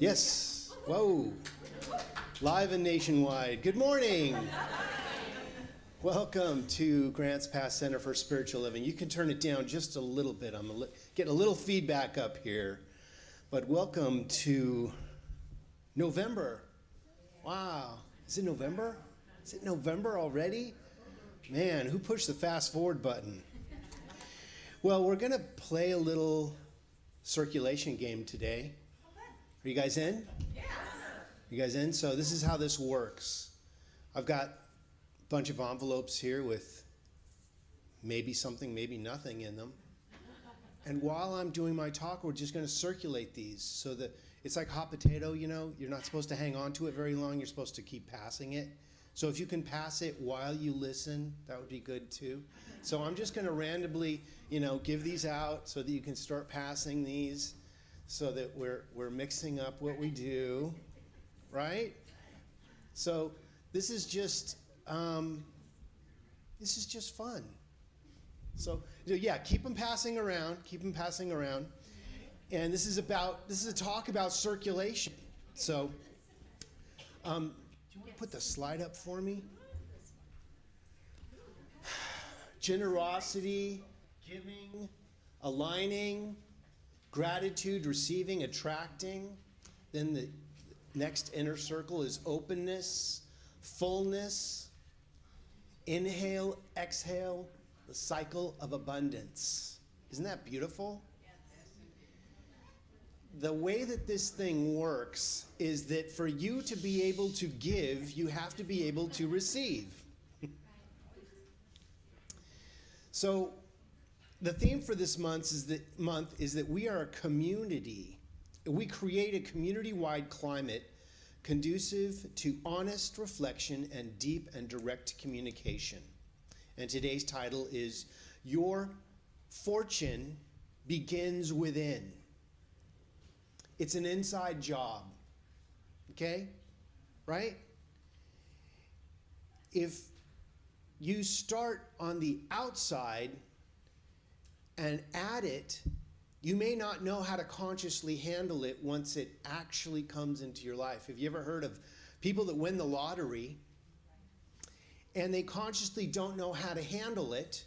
Yes. Whoa. Live and nationwide. Good morning. Welcome to Grants Pass Center for Spiritual Living. You can turn it down just a little bit. I'm getting a little feedback up here. But welcome to November. Wow. Is it November? Is it November already? Man, who pushed the fast forward button? Well, we're going to play a little circulation game today. Are you guys in? Yes. You guys in? So this is how this works. I've got a bunch of envelopes here with maybe something, maybe nothing in them. And while I'm doing my talk, we're just going to circulate these so that it's like hot potato, you know. You're not supposed to hang on to it very long. You're supposed to keep passing it. So if you can pass it while you listen, that would be good too. So I'm just going to randomly, give these out so that you can start passing these so that we're mixing up what we do, right? So this is just fun. So yeah, keep them passing around. And this is a talk about circulation. So do you want to put the slide up for me? Generosity, giving, aligning, gratitude, receiving, attracting. Then the next inner circle is openness, fullness, inhale, exhale, the cycle of abundance. Isn't that beautiful? The way that this thing works is that for you to be able to give, you have to be able to receive. So the theme for this month is that we are a community. We create a community-wide climate conducive to honest reflection and deep and direct communication. And today's title is Your Fortune Begins Within. It's an inside job, okay? Right? If you start on the outside and add it, you may not know how to consciously handle it once it actually comes into your life. Have you ever heard of people that win the lottery and they consciously don't know how to handle it,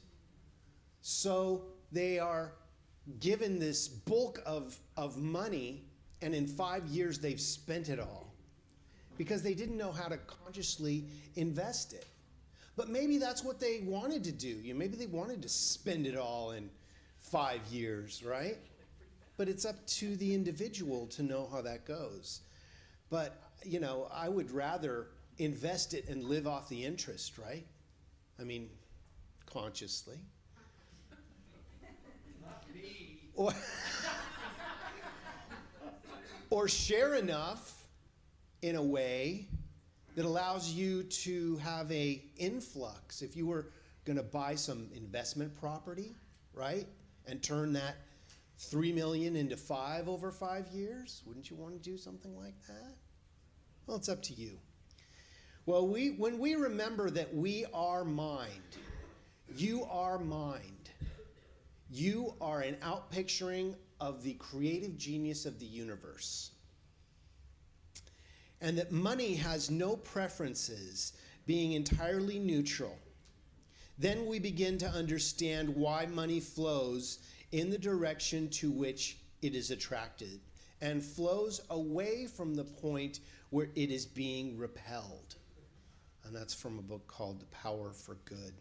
so they are given this bulk of money, and in 5 years they've spent it all because they didn't know how to consciously invest it. But maybe that's what they wanted to do. Maybe they wanted to spend it all in 5 years, right? But it's up to the individual to know how that goes. But, I would rather invest it and live off the interest, right? I mean, consciously. Not me. Or share enough in a way that allows you to have a influx. If you were going to buy some investment property, right, and turn that $3 million into $5 million over 5 years, wouldn't you want to do something like that? Well, it's up to you. Well, when we remember that we are mind, you are mind. You are an outpicturing of the creative genius of the universe. And that money has no preferences, being entirely neutral. Then we begin to understand why money flows in the direction to which it is attracted and flows away from the point where it is being repelled. And that's from a book called The Power for Good.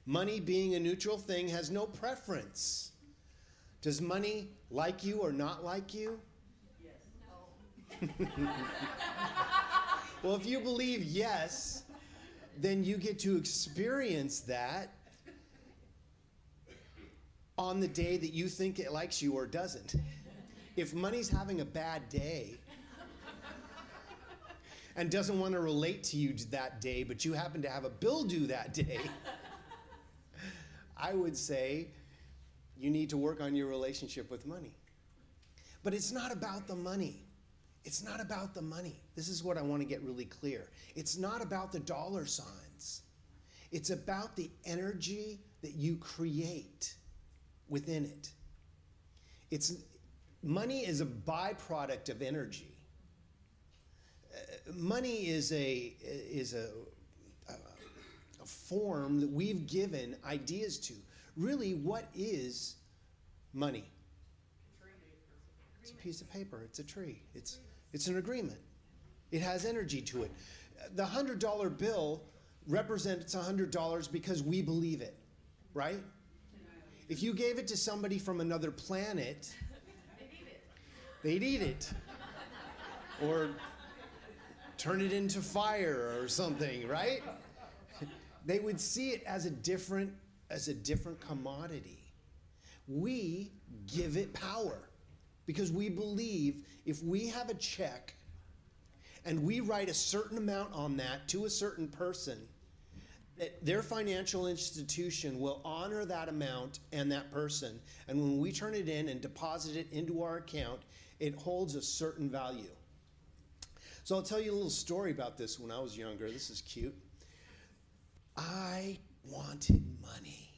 Money, being a neutral thing, has no preference. Does money like you or not like you? Well, if you believe yes, then you get to experience that on the day that you think it likes you or doesn't. If money's having a bad day and doesn't want to relate to you that day, but you happen to have a bill due that day, I would say you need to work on your relationship with money. But it's not about the money. It's not about the money. This is what I want to get really clear. It's not about the dollar signs. It's about the energy that you create within it. It's money is a byproduct of energy. Money is a form that we've given ideas to. Really, what is money? It's a piece of paper. It's a tree. It's an agreement. It has energy to it. The $100 bill represents $100 because we believe it, right? If you gave it to somebody from another planet, they'd eat it. Or turn it into fire or something, right? They would see it as a different commodity. We give it power because we believe if we have a check and we write a certain amount on that to a certain person, that their financial institution will honor that amount and that person. And when we turn it in and deposit it into our account, it holds a certain value. So I'll tell you a little story about this when I was younger. This is cute. I wanted money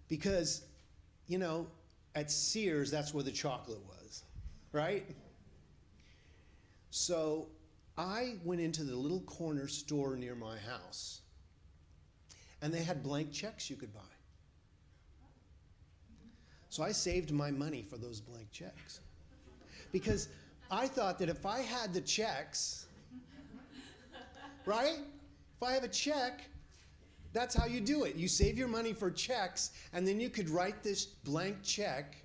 because, you know, at Sears, that's where the chocolate was, right? So I went into the little corner store near my house, and they had blank checks you could buy. So I saved my money for those blank checks because I thought that if I had the checks, right? If I have a check, that's how you do it. You save your money for checks, and then you could write this blank check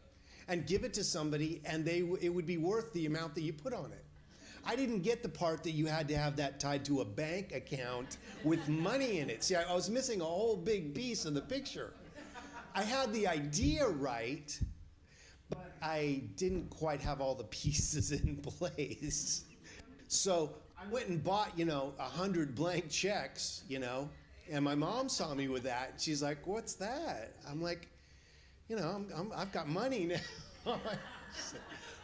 and give it to somebody, and it would be worth the amount that you put on it. I didn't get the part that you had to have that tied to a bank account with money in it. See, I was missing a whole big piece of the picture. I had the idea right, but I didn't quite have all the pieces in place. So I went and bought, 100 blank checks, and my mom saw me with that. And she's like, "What's that?" I'm like, I've got money now.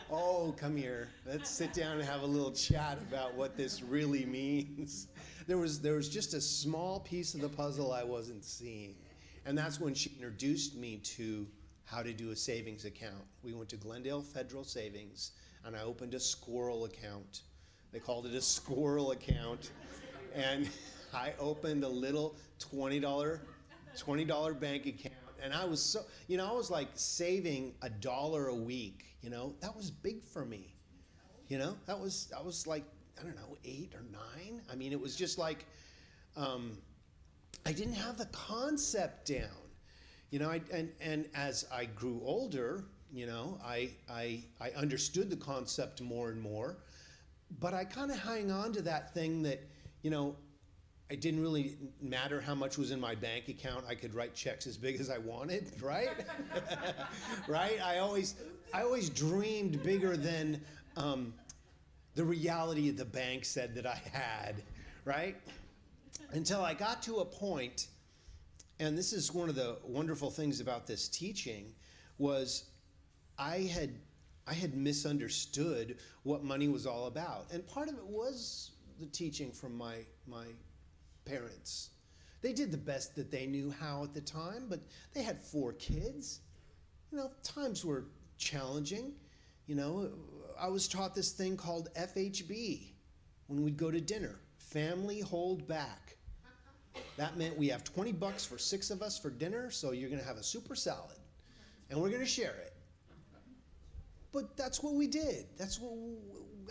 "Oh, come here. Let's sit down and have a little chat about what this really means." There was just a small piece of the puzzle I wasn't seeing. And that's when she introduced me to how to do a savings account. We went to Glendale Federal Savings, and I opened a squirrel account. They called it a squirrel account. And I opened a little $20 bank account. And I was I was like saving $1 a week. That was big for me. That was like, I don't know, 8 or 9. I mean, it was just like, I didn't have the concept down. And as I grew older, I understood the concept more and more. But I kind of hang on to that thing that, it didn't really matter how much was in my bank account. I could write checks as big as I wanted, right? Right? I always dreamed bigger than the reality the bank said that I had, right? Until I got to a point, and this is one of the wonderful things about this teaching, was I had misunderstood what money was all about. And part of it was the teaching from my parents. They did the best that they knew how at the time, but they had 4 kids. Times were challenging. I was taught this thing called FHB when we'd go to dinner. Family hold back. That meant we have $20 for 6 of us for dinner, so you're going to have a super salad, and we're going to share it. But that's what we did.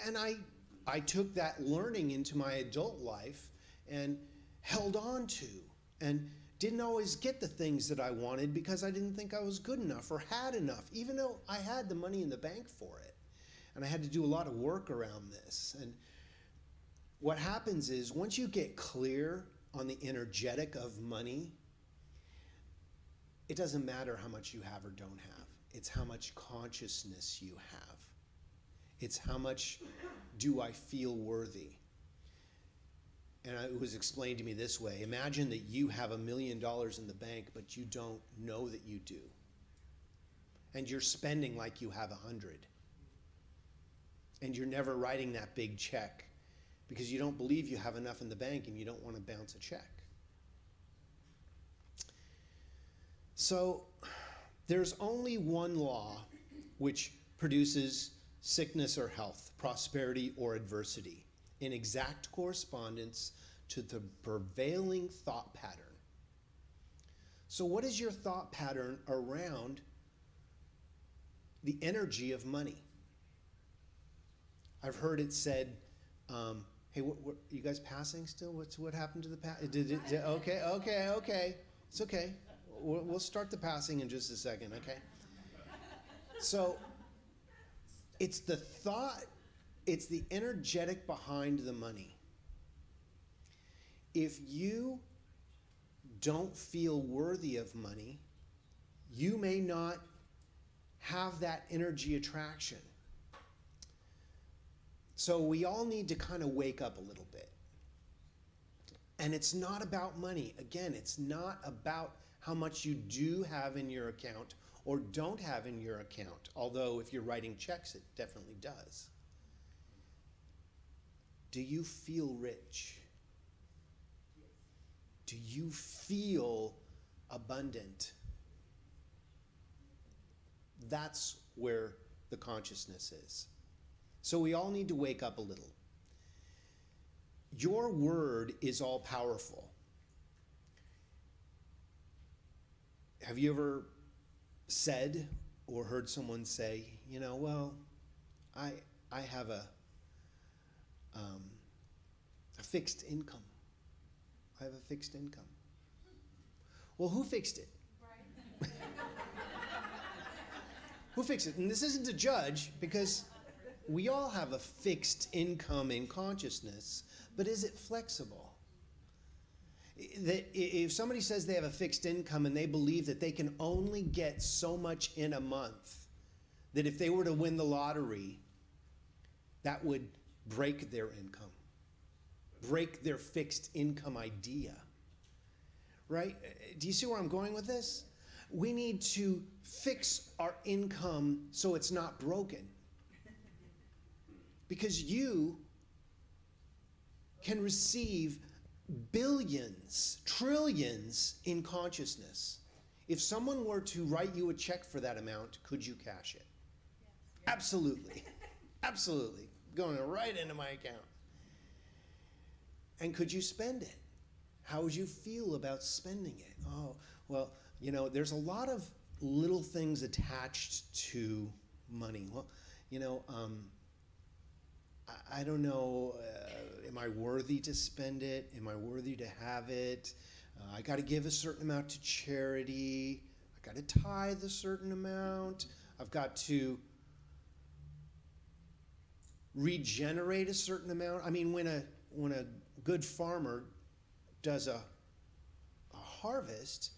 And I took that learning into my adult life and held on to, and didn't always get the things that I wanted because I didn't think I was good enough or had enough, even though I had the money in the bank for it. And I had to do a lot of work around this. And what happens is once you get clear on the energetic of money, it doesn't matter how much you have or don't have. It's how much consciousness you have. It's how much do I feel worthy. And it was explained to me this way. Imagine that you have $1 million in the bank, but you don't know that you do. And you're spending like you have 100. And you're never writing that big check because you don't believe you have enough in the bank and you don't want to bounce a check. So there's only one law which produces sickness or health, prosperity or adversity, in exact correspondence to the prevailing thought pattern. So what is your thought pattern around the energy of money? I've heard it said, hey, what, you guys passing still? What happened to the pass? Okay. It's okay. We'll start the passing in just a second, okay? So it's the thought, it's the energetic behind the money. If you don't feel worthy of money, you may not have that energy attraction. So we all need to kind of wake up a little bit. And it's not about money. Again, it's not about how much you do have in your account or don't have in your account. Although if you're writing checks, it definitely does. Do you feel rich? Do you feel abundant? That's where the consciousness is. So we all need to wake up a little. Your word is all powerful. Have you ever said or heard someone say, well, I have a fixed income. I have a fixed income. Well, who fixed it? Right. Who fixed it? And this isn't to judge, because we all have a fixed income in consciousness, but is it flexible? If somebody says they have a fixed income and they believe that they can only get so much in a month, that if they were to win the lottery, that would break their income, break their fixed income idea, right? Do you see where I'm going with this? We need to fix our income so it's not broken. Because you can receive billions, trillions in consciousness. If someone were to write you a check for that amount, could you cash it? Yes. Absolutely. Absolutely. Going right into my account. And could you spend it? How would you feel about spending it? Oh, well, there's a lot of little things attached to money. Well, I don't know, am I worthy to spend it? Am I worthy to have it? I got to give a certain amount to charity. I got to tithe a certain amount. I've got to regenerate a certain amount. I mean, when a good farmer does a harvest,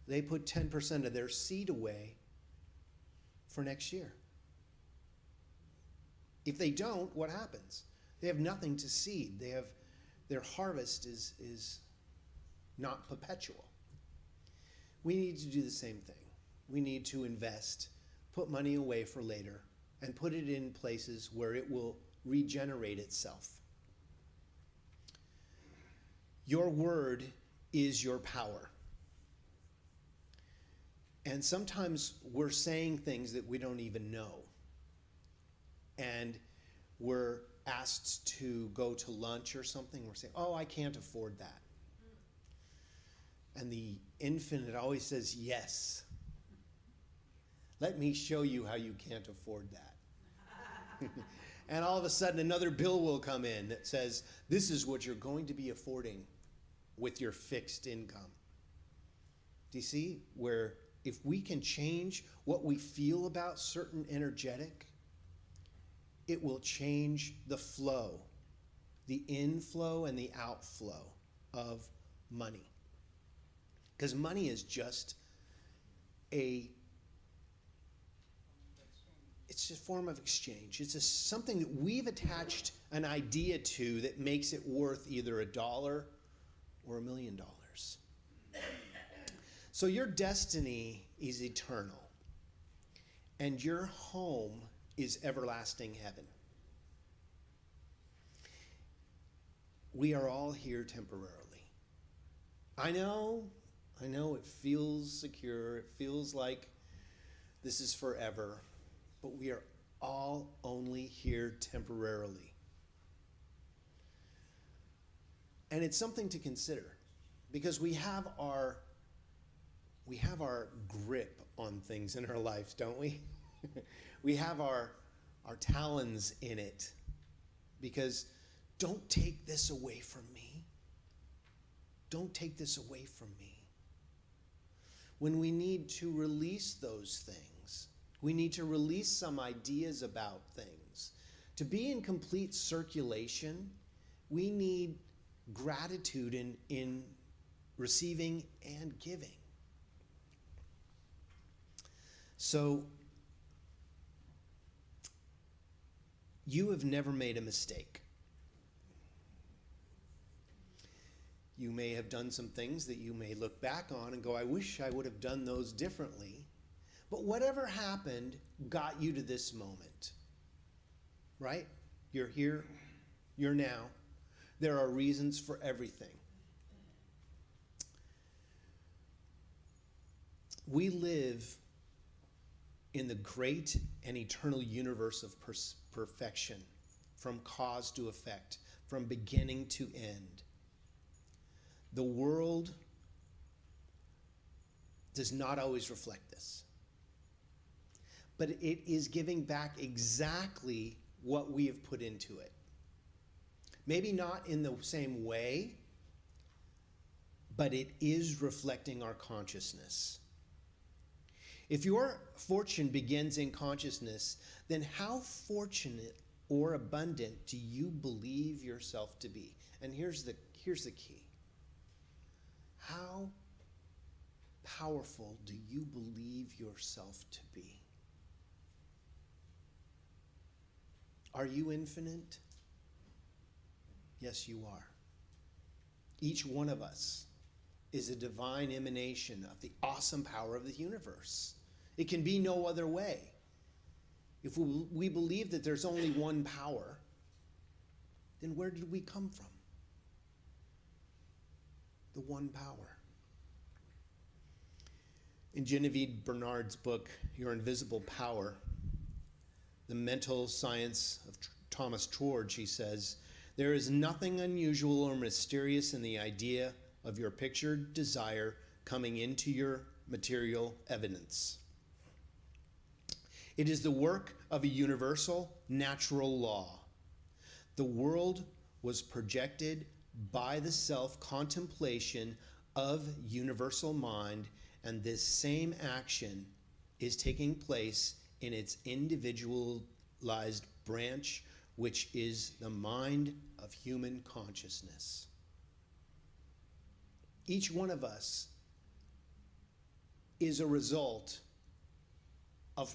they put 10% of their seed away for next year. If they don't, what happens? They have nothing to seed. Their harvest is not perpetual. We need to do the same thing. We need to invest, put money away for later, and put it in places where it will regenerate itself. Your word is your power. And sometimes we're saying things that we don't even know. And we're asked to go to lunch or something. We're saying, oh, I can't afford that. And the infinite always says, yes. Let me show you how you can't afford that. And all of a sudden another bill will come in that says, this is what you're going to be affording with your fixed income. Do you see where if we can change what we feel about certain energetic, it will change the flow, the inflow and the outflow of money. Because money is just it's a form of exchange. It's something that we've attached an idea to that makes it worth either $1 or $1 million. So your destiny is eternal, and your home is everlasting heaven. We are all here temporarily. I know it feels secure, it feels like this is forever, but we are all only here temporarily. And it's something to consider because we have our grip on things in our lives, don't we? We have our talons in it because don't take this away from me. Don't take this away from me. When we need to release those things, we need to release some ideas about things. To be in complete circulation, we need gratitude in receiving and giving. So, you have never made a mistake. You may have done some things that you may look back on and go, I wish I would have done those differently. But whatever happened got you to this moment, right? You're here, you're now. There are reasons for everything. We live in the great and eternal universe of perfection, from cause to effect, from beginning to end. The world does not always reflect this, but it is giving back exactly what we have put into it. Maybe not in the same way, but it is reflecting our consciousness. If your fortune begins in consciousness, then how fortunate or abundant do you believe yourself to be? And here's the key. How powerful do you believe yourself to be? Are you infinite? Yes, you are. Each one of us is a divine emanation of the awesome power of the universe. It can be no other way. If we believe that there's only one power, then where did we come from? The one power. In Genevieve Bernard's book, Your Invisible Power, The Mental Science of Thomas Trord, she says, there is nothing unusual or mysterious in the idea of your pictured desire coming into your material evidence. It is the work of a universal natural law. The world was projected by the self-contemplation of universal mind, and this same action is taking place in its individualized branch, which is the mind of human consciousness. Each one of us is a result of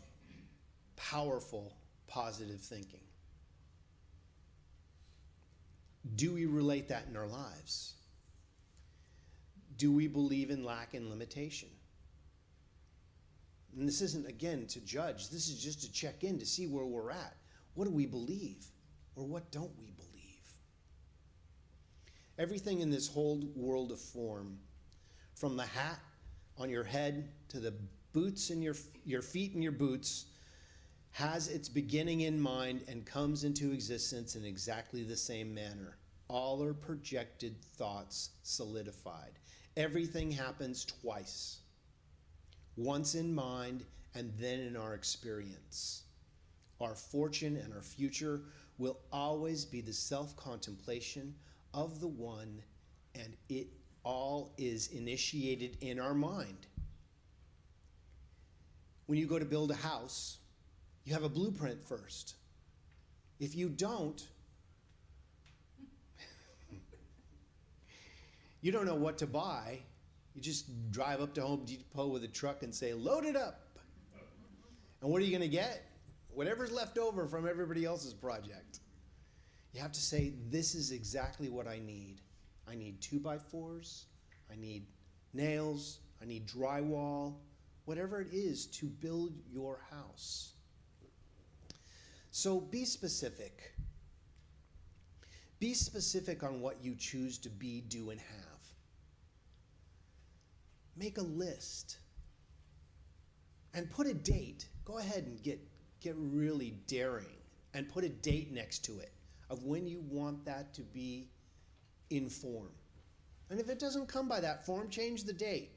powerful, positive thinking. Do we relate that in our lives? Do we believe in lack and limitation? And this isn't, again, to judge. This is just to check in to see where we're at. What do we believe? Or what don't we believe? Everything in this whole world of form, from the hat on your head to the boots in your feet in your boots, has its beginning in mind and comes into existence in exactly the same manner. All are projected thoughts solidified. Everything happens twice. Once in mind and then in our experience. Our fortune and our future will always be the self-contemplation of the one, and it all is initiated in our mind. When you go to build a house, you have a blueprint first. If you don't, you don't know what to buy. You just drive up to Home Depot with a truck and say, load it up. And what are you going to get? Whatever's left over from everybody else's project. You have to say, this is exactly what I need. I need 2x4s. I need nails. I need drywall. Whatever it is to build your house. So be specific. Be specific on what you choose to be, do, and have. Make a list. And put a date. Go ahead and get get really daring and put a date next to it of when you want that to be in form. And if it doesn't come by that form, change the date.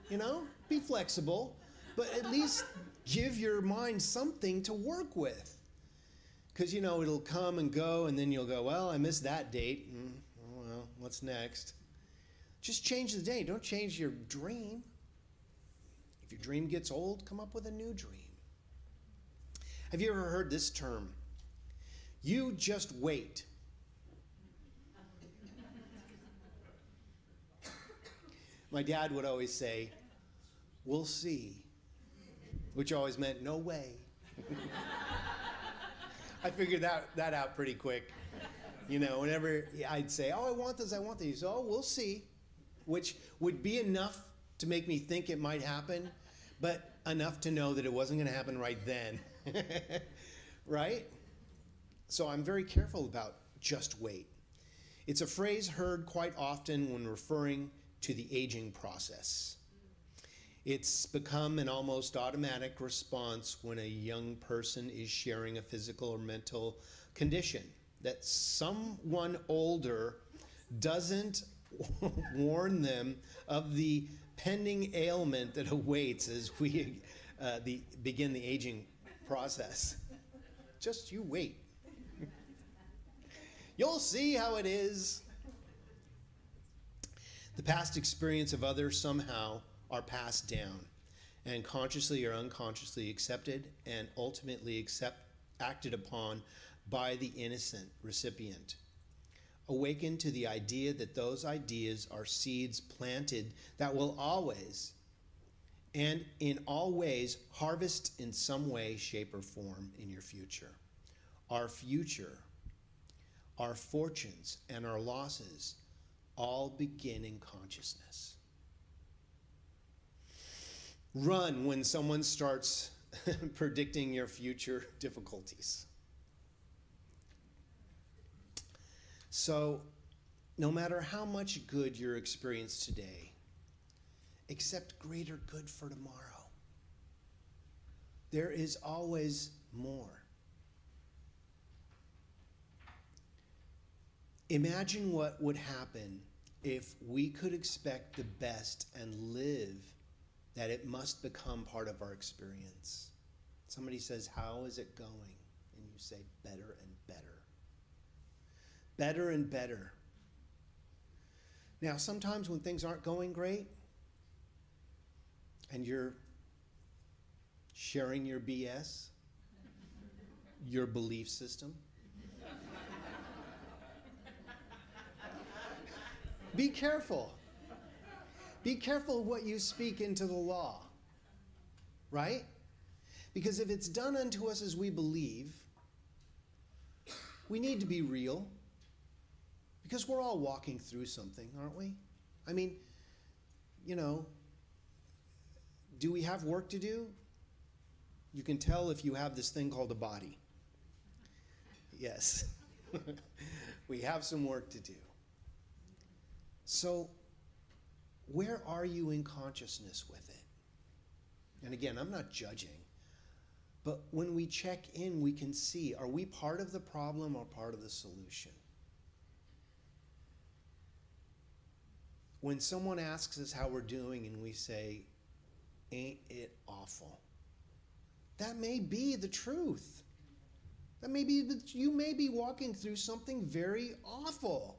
You know, be flexible, but at least give your mind something to work with. Because, you know, it'll come and go, and then you'll go, well, I missed that date. Oh, well, what's next? Just change the date. Don't change your dream. If your dream gets old, come up with a new dream. Have you ever heard this term? You just wait. My dad would always say, we'll see, which always meant no way. I figured that out pretty quick. You know, whenever I'd say, oh, I want this, he'd say, oh, we'll see, which would be enough to make me think it might happen, but enough to know that it wasn't going to happen right then. Right? So I'm very careful about just wait. It's a phrase heard quite often when referring to the aging process. It's become an almost automatic response when a young person is sharing a physical or mental condition that someone older doesn't warn them of the pending ailment that awaits as we begin the aging process. Just you wait. You'll see how it is. The past experience of others somehow are passed down and consciously or unconsciously accepted and ultimately acted upon by the innocent recipient. Awaken to the idea that those ideas are seeds planted that will always and in all ways harvest in some way, shape, or form in your future. Our future, our fortunes, and our losses all begin in consciousness. Run when someone starts predicting your future difficulties. So, no matter how much good you're experiencing today, accept greater good for tomorrow. There is always more. Imagine what would happen if we could expect the best and live that it must become part of our experience. Somebody says, how is it going? And you say, better and better. Better and better. Now, sometimes when things aren't going great, and you're sharing your BS, your belief system, be careful. Be careful what you speak into the law, right? Because if it's done unto us as we believe, we need to be real. Because we're all walking through something, aren't we? I mean, you know, do we have work to do? You can tell if you have this thing called a body. Yes. We have some work to do. So, where are you in consciousness with it? And again, I'm not judging. But when we check in, we can see, are we part of the problem or part of the solution? When someone asks us how we're doing and we say, ain't it awful? That may be the truth. That may be that you may be walking through something very awful.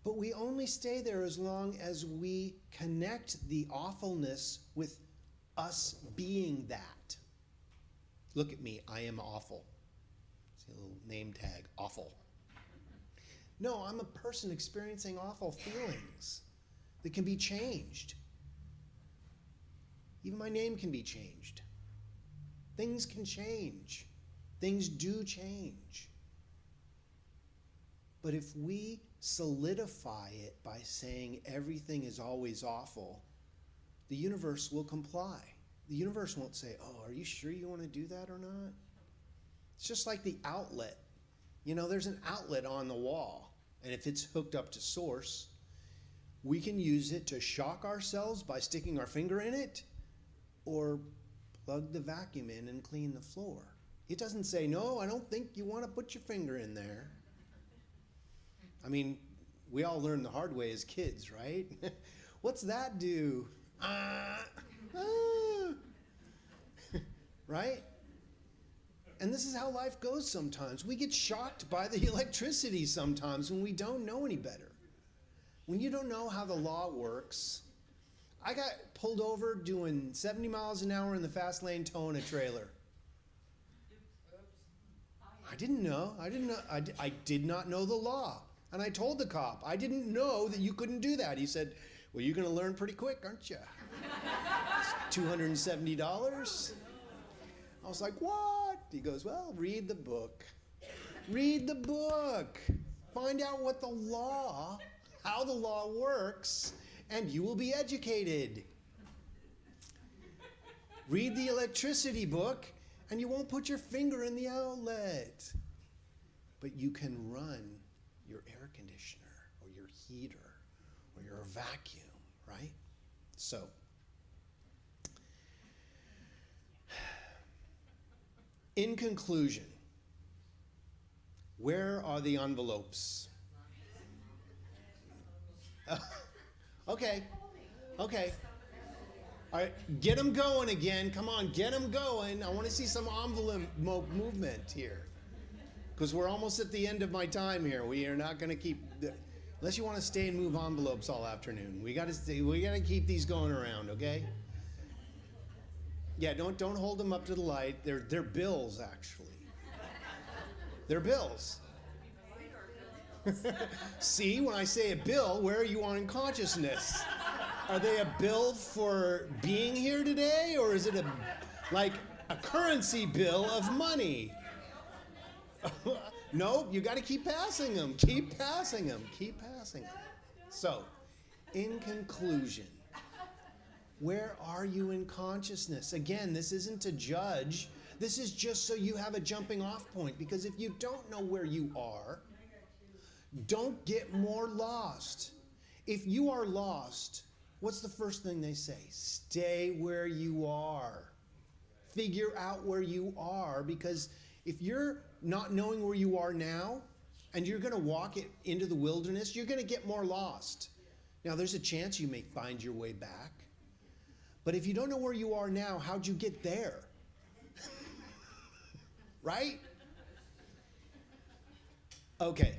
But we only stay there as long as we connect the awfulness with us being that. Look at me, I am awful. See a little name tag, awful. No, I'm a person experiencing awful feelings that can be changed. Even my name can be changed. Things can change. Things do change. But if we solidify it by saying everything is always awful, the universe will comply. The universe won't say, oh, are you sure you want to do that or not? It's just like the outlet. You know, there's an outlet on the wall. And if it's hooked up to source, we can use it to shock ourselves by sticking our finger in it, or plug the vacuum in and clean the floor. It doesn't say, no, I don't think you want to put your finger in there. I mean, we all learn the hard way as kids, right? What's that do? Right? And this is how life goes sometimes. We get shocked by the electricity sometimes when we don't know any better. When you don't know how the law works. I got pulled over doing 70 miles an hour in the fast lane towing a trailer. I didn't know. I did not know the law. And I told the cop, I didn't know that you couldn't do that. He said, well, you're going to learn pretty quick, aren't you? $270. I was like, what? He goes, well, read the book. Read the book. Find out what the law, how the law works, and you will be educated. Read the electricity book, and you won't put your finger in the outlet. But you can run your air conditioner or your heater or your vacuum, right? So, in conclusion, where are the envelopes? Okay. All right, get them going again. Come on, get them going. I want to see some envelope movement here. Because we're almost at the end of my time here. We are not going to keep, unless you want to stay and move envelopes all afternoon. We got to keep these going around, okay? Yeah, don't hold them up to the light. They're bills, actually. They're bills. See, when I say a bill, where are you on in consciousness? Are they a bill for being here today, or is it like a currency bill of money? Nope, you got to keep passing them. Keep passing them. Keep passing them. So, in conclusion, where are you in consciousness? Again, this isn't to judge. This is just so you have a jumping off point. Because if you don't know where you are, don't get more lost. If you are lost, what's the first thing they say? Stay where you are. Figure out where you are, because if you're not knowing where you are now and you're going to walk it into the wilderness, you're going to get more lost. Now, there's a chance you may find your way back. But if you don't know where you are now, how'd you get there? Right? Okay.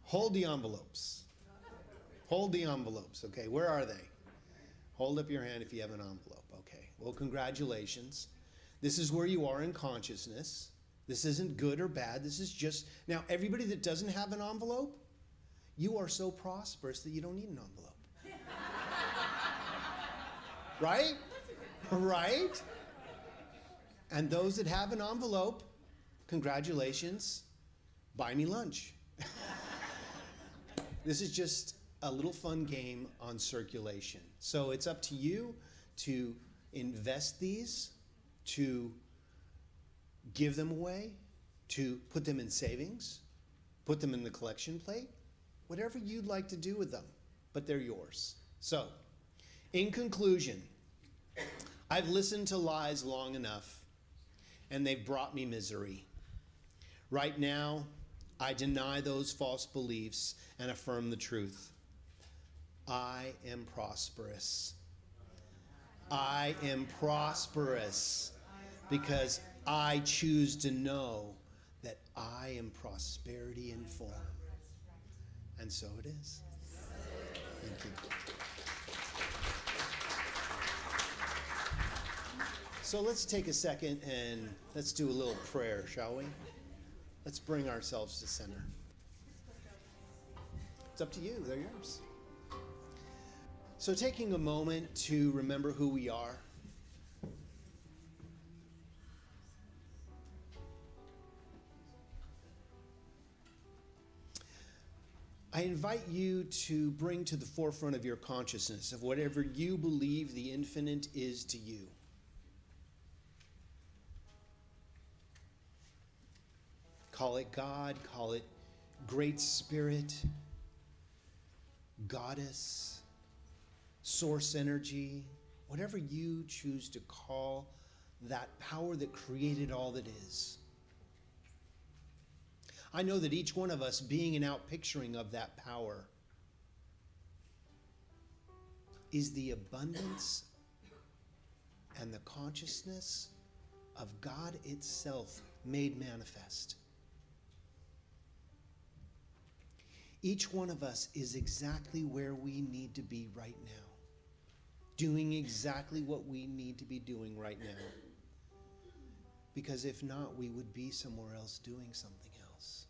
Hold the envelopes. Hold the envelopes. Okay, where are they? Hold up your hand if you have an envelope. Okay, well, congratulations. This is where you are in consciousness. This isn't good or bad. This is just, now everybody that doesn't have an envelope, you are so prosperous that you don't need an envelope. Right? Right? And those that have an envelope, congratulations, buy me lunch. This is just a little fun game on circulation. So it's up to you to invest these, to give them away, to put them in savings, put them in the collection plate, whatever you'd like to do with them, but they're yours. So, in conclusion, I've listened to lies long enough, and they've brought me misery. Right now, I deny those false beliefs and affirm the truth. I am prosperous. I am prosperous because I choose to know that I am prosperity in form. And so it is. Thank you. So let's take a second and let's do a little prayer, shall we? Let's bring ourselves to center. It's up to you. They're yours. So taking a moment to remember who we are. I invite you to bring to the forefront of your consciousness of whatever you believe the infinite is to you. Call it God, call it Great Spirit, Goddess, Source Energy, whatever you choose to call that power that created all that is. I know that each one of us being an outpicturing of that power is the abundance and the consciousness of God itself made manifest. Each one of us is exactly where we need to be right now, doing exactly what we need to be doing right now. Because if not, we would be somewhere else doing something else.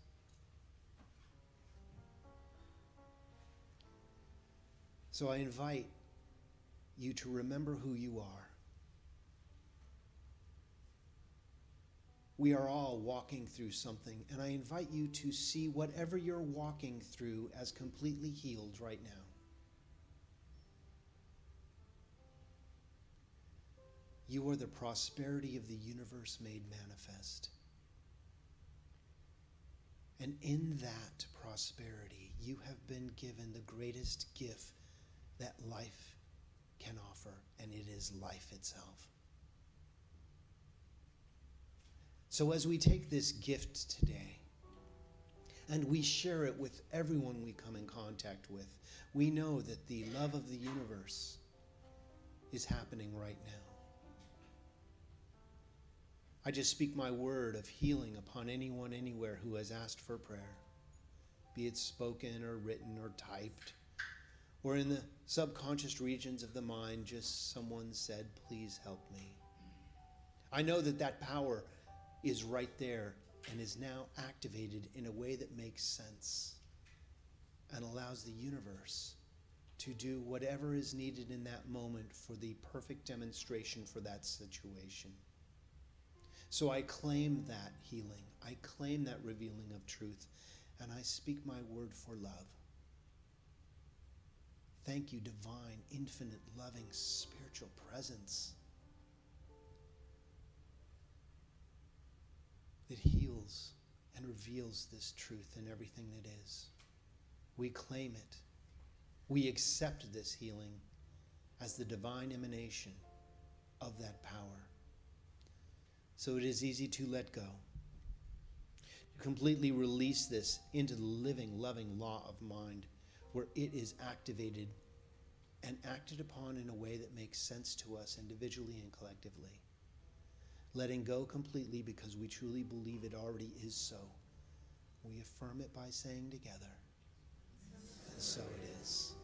So I invite you to remember who you are. We are all walking through something, and I invite you to see whatever you're walking through as completely healed right now. You are the prosperity of the universe made manifest. And in that prosperity, you have been given the greatest gift that life can offer, and it is life itself. So as we take this gift today and we share it with everyone we come in contact with, we know that the love of the universe is happening right now. I just speak my word of healing upon anyone anywhere who has asked for prayer, be it spoken or written or typed, or in the subconscious regions of the mind, just someone said, please help me. I know that that power is right there and is now activated in a way that makes sense and allows the universe to do whatever is needed in that moment for the perfect demonstration for that situation. So I claim that healing. I claim that revealing of truth, and I speak my word for love. Thank you, divine, infinite, loving, spiritual presence that heals and reveals this truth in everything that is. We claim it. We accept this healing as the divine emanation of that power. So it is easy to let go. To completely release this into the living, loving law of mind, where it is activated and acted upon in a way that makes sense to us individually and collectively. Letting go completely because we truly believe it already is so. We affirm it by saying together, and so it is.